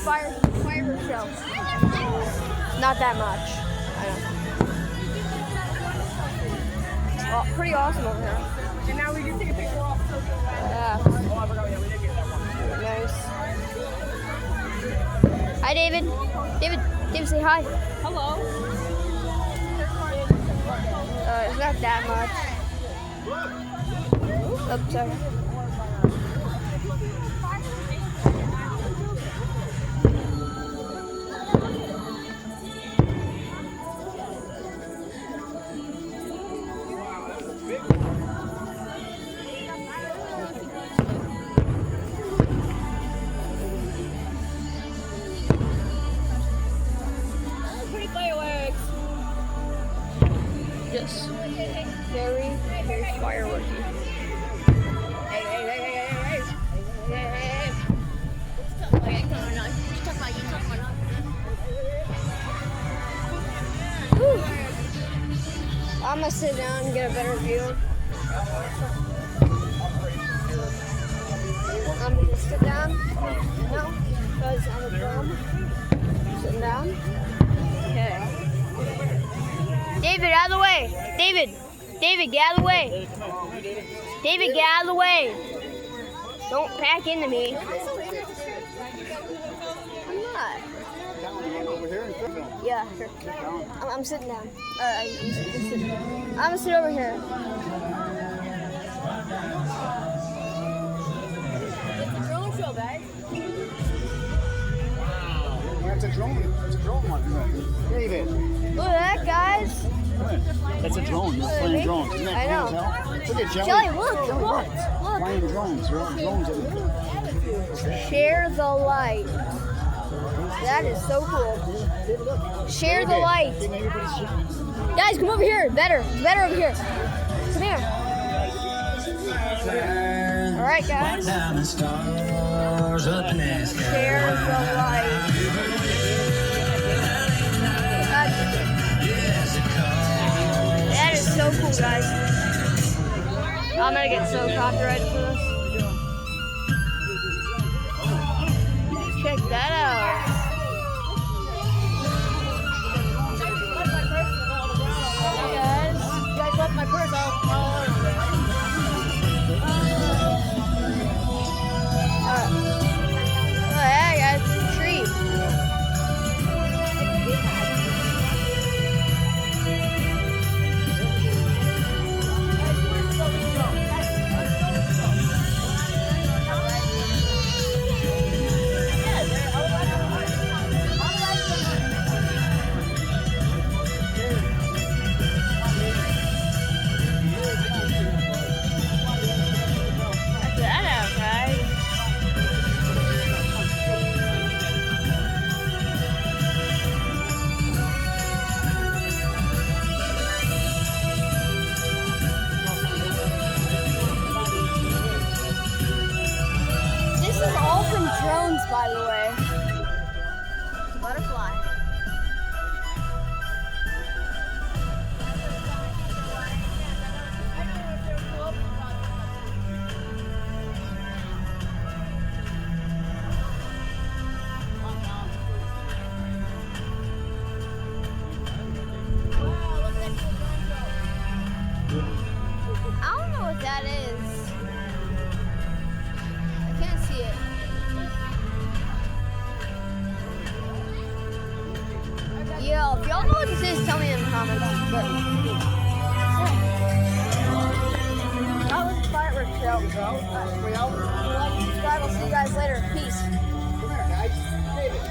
firework show. Not that much. I don't know. Well, pretty awesome over here. And now we can take a picture off. Yeah. Oh, I forgot. Yeah, we did get that one. Nice. Hi, David. David, say hi. Hello. It's not that much. Oops, sorry. Pretty fireworks. Yes. Very fireworky. Hey. Whew. I'm gonna sit down and get a better view. I'm gonna just sit down, because I'm a bum. Sitting down. Okay. David, out of the way. David, get out of the way. David, get out of the way. Don't back into me. I'm not. Yeah, sure. I'm sitting down. I'm gonna sit over here. It's a drone show, guys. Yeah, it's a drone. It's a drone one. David. Look at that, guys. That's a drone. You're flying drones. Isn't that I know. cool as hell? Look at Jelly. Jelly, look. Flying drones. They're all drones everywhere. Share the light. That is so cool. Share the light. Guys, come over here. Better over here. Come here. All right, guys. Share the light. That is so cool, guys. I'm gonna get so copyrighted for this. Check that out. Hey guys. You guys left my purse. Oh yeah, guys, it's a tree. Check that out, guys. This is all from drones, by the way. Butterfly. I don't know what that is. I can't see it. Yo, if y'all know what this is, tell me in the comments. But that was the firework show. Like, subscribe. I'll see you guys later. Peace. Come here, guys. David.